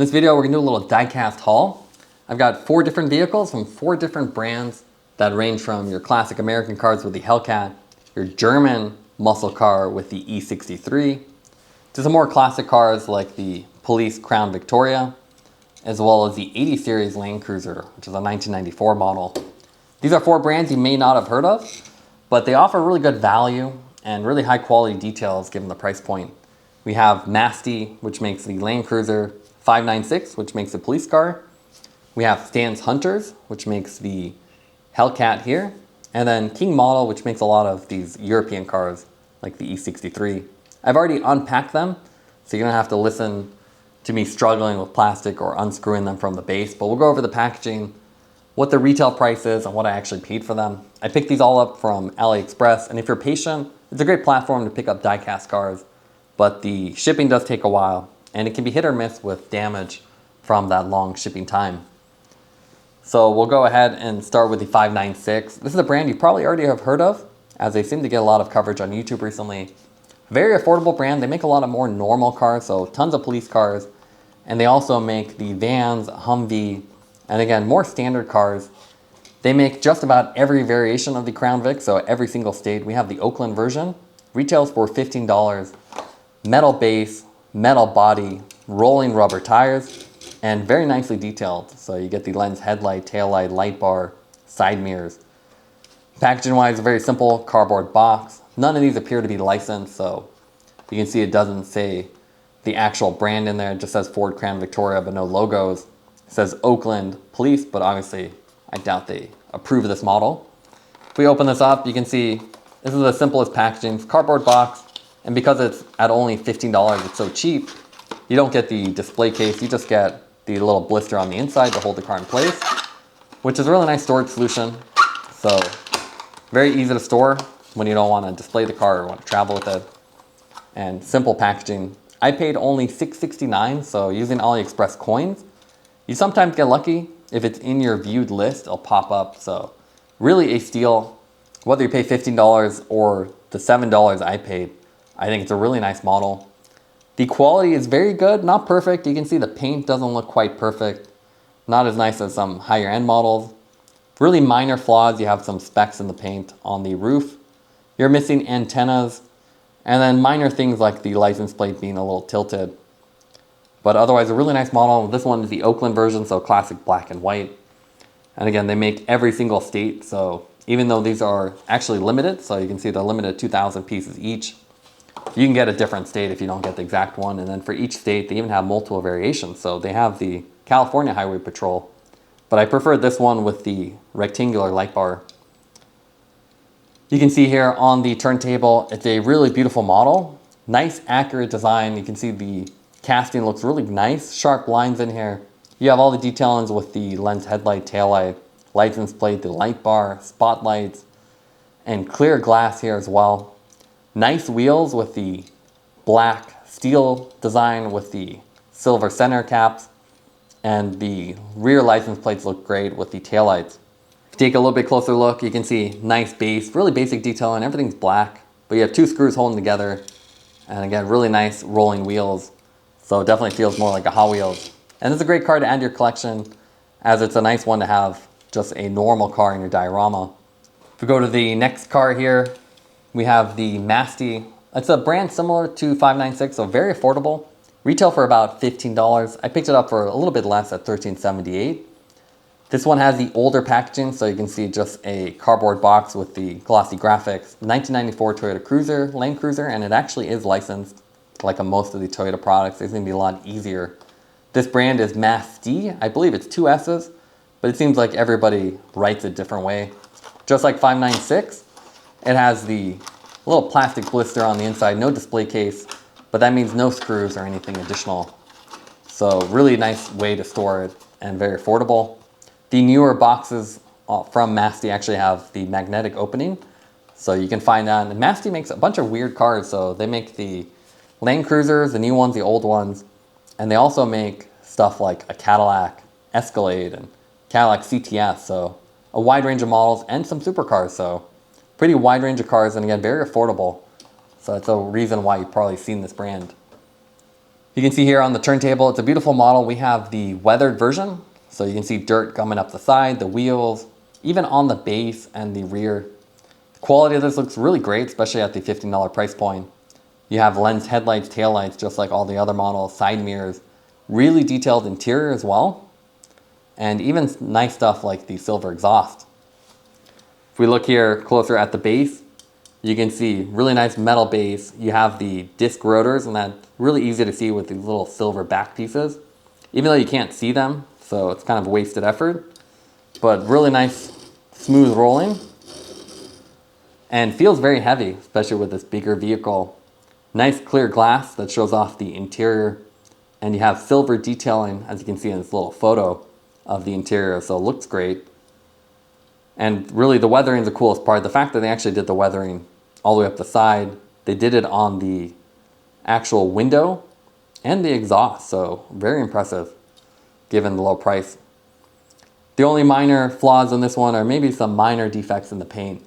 In this video, we're gonna do a little diecast haul. I've got 4 different vehicles from 4 different brands that range from your classic American cars with the Hellcat, your German muscle car with the E63, to some more classic cars like the Police Crown Victoria, as well as the 80 Series Land Cruiser, which is a 1994 model. These are 4 brands you may not have heard of, but they offer really good value and really high quality details given the price point. We have Masdi, which makes the Land Cruiser 596, which makes the police car. We have Stan's Hunters, which makes the Hellcat here. And then King Model, which makes a lot of these European cars, like the E63. I've already unpacked them, so you're gonna have to listen to me struggling with plastic or unscrewing them from the base, but we'll go over the packaging, what the retail price is, and what I actually paid for them. I picked these all up from AliExpress, and if you're patient, it's a great platform to pick up diecast cars, but the shipping does take a while, and it can be hit or miss with damage from that long shipping time. So we'll go ahead and start with the 596. This is a brand you probably already have heard of, as they seem to get a lot of coverage on YouTube recently. Very affordable brand. They make a lot of more normal cars, so tons of police cars, and they also make the vans, Humvee, and again, more standard cars. They make just about every variation of the Crown Vic, so every single state. We have the Oakland version, retails for $15, metal base, metal body, rolling rubber tires, and very nicely detailed. So you get the lens headlight, tail light, light bar, side mirrors. Packaging wise, a very simple cardboard box. None of these appear to be licensed, so you can see it doesn't say the actual brand in there. It just says Ford Crown Victoria, but no logos. It says Oakland Police, but obviously I doubt they approve of this model. If we open this up, you can see this is the simplest packaging. It's cardboard box, and because it's at only $15, it's so cheap, you don't get the display case, you just get the little blister on the inside to hold the car in place, which is a really nice storage solution. So very easy to store when you don't want to display the car or want to travel with it. And simple packaging. I paid only $6.69, so using AliExpress coins. You sometimes get lucky. If it's in your viewed list, it'll pop up. So really a steal. Whether you pay $15 or the $7 I paid, I think it's a really nice model. The quality is very good, not perfect. You can see the paint doesn't look quite perfect. Not as nice as some higher end models. Really minor flaws. You have some specks in the paint on the roof. You're missing antennas. And then minor things like the license plate being a little tilted. But otherwise a really nice model. This one is the Oakland version, so classic black and white. And again, they make every single state. So even though these are actually limited, so you can see they're limited 2,000 pieces each. You can get a different state if you don't get the exact one. And then for each state, they even have multiple variations. So they have the California Highway Patrol, but I prefer this one with the rectangular light bar. You can see here on the turntable, it's a really beautiful model. Nice, accurate design. You can see the casting looks really nice. Sharp lines in here. You have all the detailings with the lens headlight, tail light, license plate, the light bar, spotlights, and clear glass here as well. Nice wheels with the black steel design with the silver center caps, and the rear license plates look great with the taillights. If you take a little bit closer look, you can see nice base, really basic detail, and everything's black, but you have 2 screws holding together, and again, really nice rolling wheels, so it definitely feels more like a Hot Wheels. And it's a great car to add to your collection, as it's a nice one to have just a normal car in your diorama. If we go to the next car here, we have the Masdi. It's a brand similar to 596, so very affordable. Retail for about $15. I picked it up for a little bit less at $13.78. This one has the older packaging, so you can see just a cardboard box with the glossy graphics. 1994 Toyota Cruiser, Land Cruiser, and it actually is licensed. Like most of the Toyota products, it's gonna be a lot easier. This brand is Masdi. I believe it's 2 S's, but it seems like everybody writes it a different way. Just like 596, it has the little plastic blister on the inside, no display case, but that means no screws or anything additional. So really nice way to store it and very affordable. The newer boxes from Masdi actually have the magnetic opening, so you can find that. And Masdi makes a bunch of weird cars, so they make the Land Cruisers, the new ones, the old ones, and they also make stuff like a Cadillac Escalade and Cadillac CTS, so a wide range of models and some supercars, so pretty wide range of cars, and again, very affordable. So that's a reason why you've probably seen this brand. You can see here on the turntable, it's a beautiful model. We have the weathered version. So you can see dirt coming up the side, the wheels, even on the base and the rear. The quality of this looks really great, especially at the $15 price point. You have lens headlights, taillights, just like all the other models, side mirrors, really detailed interior as well. And even nice stuff like the silver exhaust. If we look here closer at the base, you can see really nice metal base. You have the disc rotors, and that's really easy to see with these little silver back pieces, even though you can't see them, so it's kind of a wasted effort. But really nice, smooth rolling, and feels very heavy, especially with this bigger vehicle. Nice clear glass that shows off the interior, and you have silver detailing, as you can see in this little photo of the interior, so it looks great. And really the weathering is the coolest part. The fact that they actually did the weathering all the way up the side, they did it on the actual window and the exhaust, so very impressive given the low price. The only minor flaws in this one are maybe some minor defects in the paint,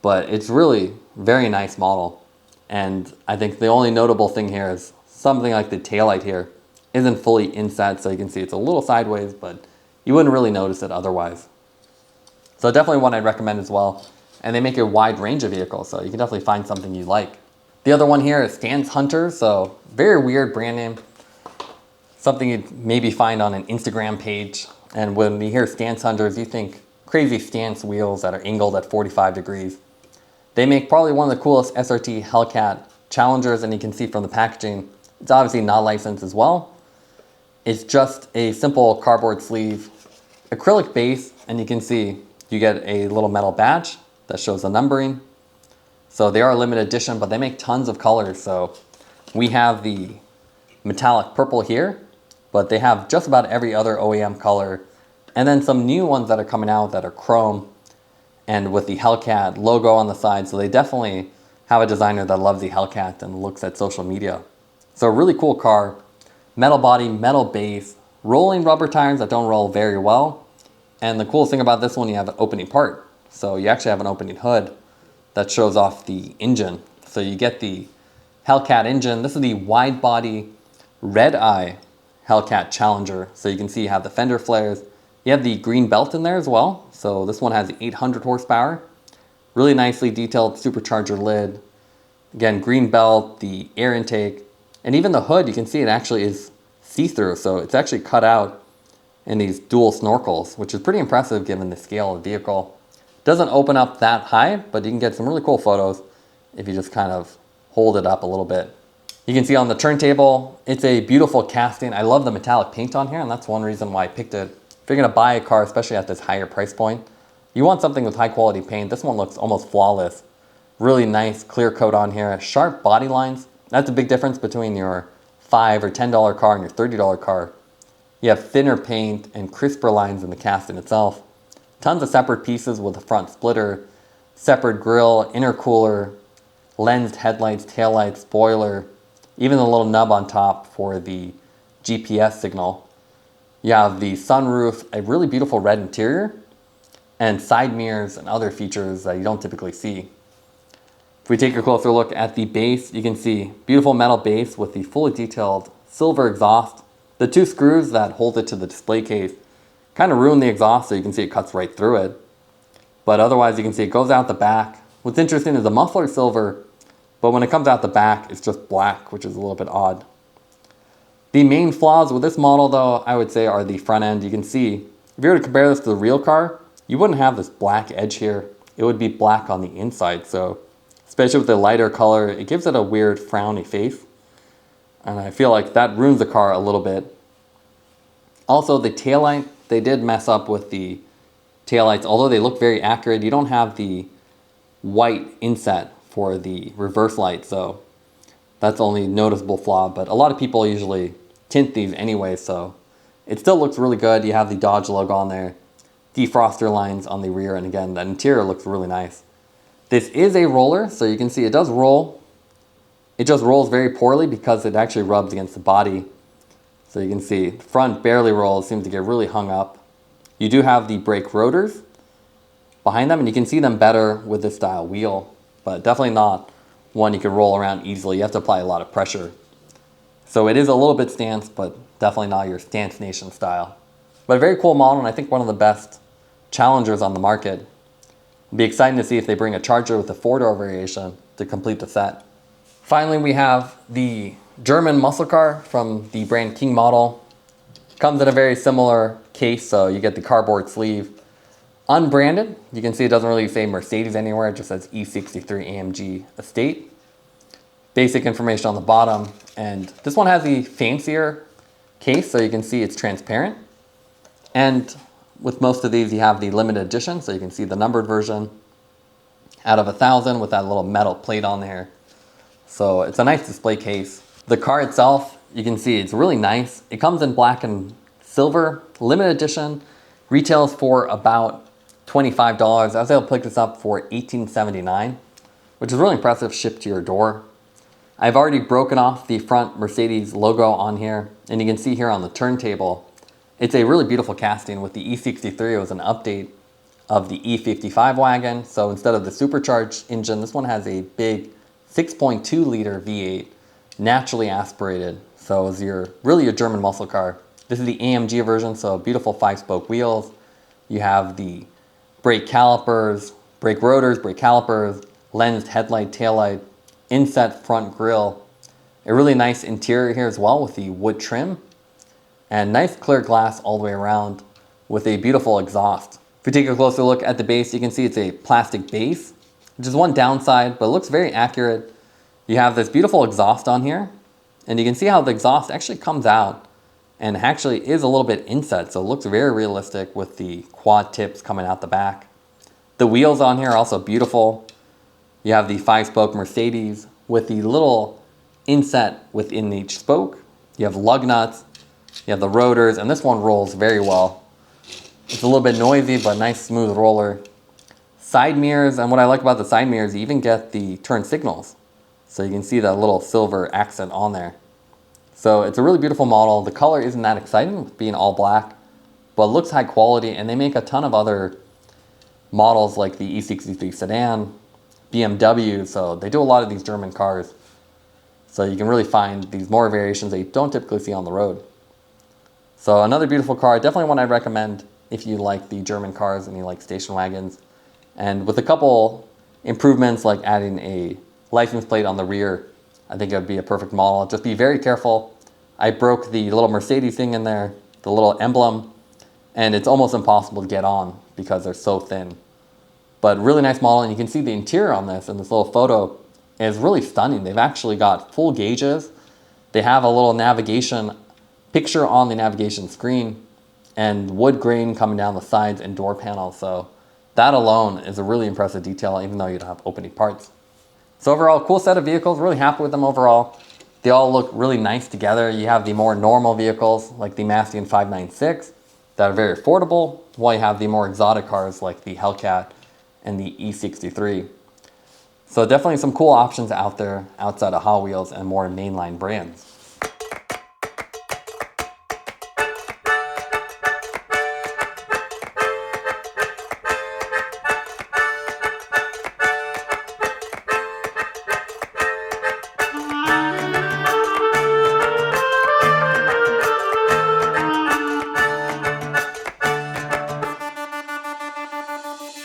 but it's really very nice model. And I think the only notable thing here is something like the taillight here isn't fully inset, so you can see it's a little sideways, but you wouldn't really notice it otherwise. So definitely one I'd recommend as well. And they make a wide range of vehicles, so you can definitely find something you like. The other one here is Stance Hunter, so very weird brand name. Something you'd maybe find on an Instagram page. And when you hear Stance Hunters, you think crazy stance wheels that are angled at 45 degrees. They make probably one of the coolest SRT Hellcat Challengers, and you can see from the packaging, it's obviously not licensed as well. It's just a simple cardboard sleeve, acrylic base, and you can see you get a little metal badge that shows the numbering. So they are limited edition, but they make tons of colors. So we have the metallic purple here, but they have just about every other OEM color. And then some new ones that are coming out that are chrome and with the Hellcat logo on the side. So they definitely have a designer that loves the Hellcat and looks at social media. So a really cool car, metal body, metal base, rolling rubber tires that don't roll very well. And the coolest thing about this one, you have an opening part. So you actually have an opening hood that shows off the engine. So you get the Hellcat engine. This is the Widebody red eye Hellcat Challenger. So you can see you have the fender flares. You have the green belt in there as well. So this one has 800 horsepower. Really nicely detailed supercharger lid. Again, green belt, the air intake, and even the hood, you can see it actually is see-through. So it's actually cut out in these dual snorkels, which is pretty impressive given the scale of the vehicle. Doesn't open up that high, but you can get some really cool photos if you just kind of hold it up a little bit. You can see on the turntable, it's a beautiful casting. I love the metallic paint on here, and that's one reason why I picked it. If you're gonna buy a car, especially at this higher price point, you want something with high quality paint. This one looks almost flawless. Really nice clear coat on here, sharp body lines. That's a big difference between your $5 or $10 car and your $30 car. You have thinner paint and crisper lines in the casting itself. Tons of separate pieces with a front splitter, separate grille, intercooler, lensed headlights, taillights, spoiler, even the little nub on top for the GPS signal. You have the sunroof, a really beautiful red interior, and side mirrors and other features that you don't typically see. If we take a closer look at the base, you can see beautiful metal base with the fully detailed silver exhaust. The two screws that hold it to the display case kind of ruin the exhaust, so you can see it cuts right through it. But otherwise, you can see it goes out the back. What's interesting is the muffler is silver, but when it comes out the back, it's just black, which is a little bit odd. The main flaws with this model, though, I would say are the front end. You can see, if you were to compare this to the real car, you wouldn't have this black edge here. It would be black on the inside, so especially with the lighter color, it gives it a weird frowny face. And I feel like that ruins the car a little bit. Also, the taillight, they did mess up with the taillights. Although they look very accurate, you don't have the white inset for the reverse light, so that's the only noticeable flaw. But a lot of people usually tint these anyway, so it still looks really good. You have the Dodge logo on there, defroster lines on the rear, and again, the interior looks really nice. This is a roller, so you can see it does roll. It just rolls very poorly because it actually rubs against the body. So you can see the front barely rolls, seems to get really hung up. You do have the brake rotors behind them, and you can see them better with this style wheel, but definitely not one you can roll around easily. You have to apply a lot of pressure. So it is a little bit stance, but definitely not your Stance Nation style. But a very cool model, and I think one of the best challengers on the market. It'll be exciting to see if they bring a Charger with a 4-door variation to complete the set. Finally, we have the German muscle car from the brand King model. Comes in a very similar case, so you get the cardboard sleeve. Unbranded, you can see it doesn't really say Mercedes anywhere, it just says E63 AMG Estate. Basic information on the bottom, and this one has a fancier case, so you can see it's transparent. And with most of these, you have the limited edition, so you can see the numbered version out of 1,000 with that little metal plate on there. So it's a nice display case. The car itself, you can see it's really nice. It comes in black and silver, limited edition, retails for about $25. I was able to pick this up for $18.79, which is really impressive, shipped to your door. I've already broken off the front Mercedes logo on here, and you can see here on the turntable, it's a really beautiful casting. With the E63, it was an update of the E55 wagon. So instead of the supercharged engine, this one has a big 6.2 liter V8, naturally aspirated. So it's really a German muscle car. This is the AMG version, so beautiful 5-spoke wheels. You have the brake calipers, brake rotors, brake calipers, lensed headlight, taillight, inset front grille. A really nice interior here as well with the wood trim. And nice clear glass all the way around with a beautiful exhaust. If we take a closer look at the base, you can see it's a plastic base, which is one downside, but it looks very accurate. You have this beautiful exhaust on here, and you can see how the exhaust actually comes out and actually is a little bit inset, so it looks very realistic with the quad tips coming out the back. The wheels on here are also beautiful. You have the 5-spoke Mercedes with the little inset within each spoke. You have lug nuts. You have the rotors, and this one rolls very well. It's a little bit noisy, but nice smooth roller. Side mirrors, and what I like about the side mirrors, you even get the turn signals. So you can see that little silver accent on there. So it's a really beautiful model. The color isn't that exciting with being all black, but it looks high quality, and they make a ton of other models like the E63 sedan, BMW, so they do a lot of these German cars. So you can really find these more variations that you don't typically see on the road. So another beautiful car, definitely one I'd recommend if you like the German cars and you like station wagons. And with a couple improvements like adding a license plate on the rear, I think it would be a perfect model. Just be very careful. I broke the little Mercedes thing in there, the little emblem, and it's almost impossible to get on because they're so thin. But really nice model, and you can see the interior on this in this little photo is really stunning. They've actually got full gauges. They have a little navigation picture on the navigation screen and wood grain coming down the sides and door panels. So that alone is a really impressive detail, even though you don't have opening parts. So overall, cool set of vehicles, really happy with them overall. They all look really nice together. You have the more normal vehicles like the Masdi and 596 that are very affordable, while you have the more exotic cars like the Hellcat and the E63. So definitely some cool options out there outside of Hot Wheels and more mainline brands.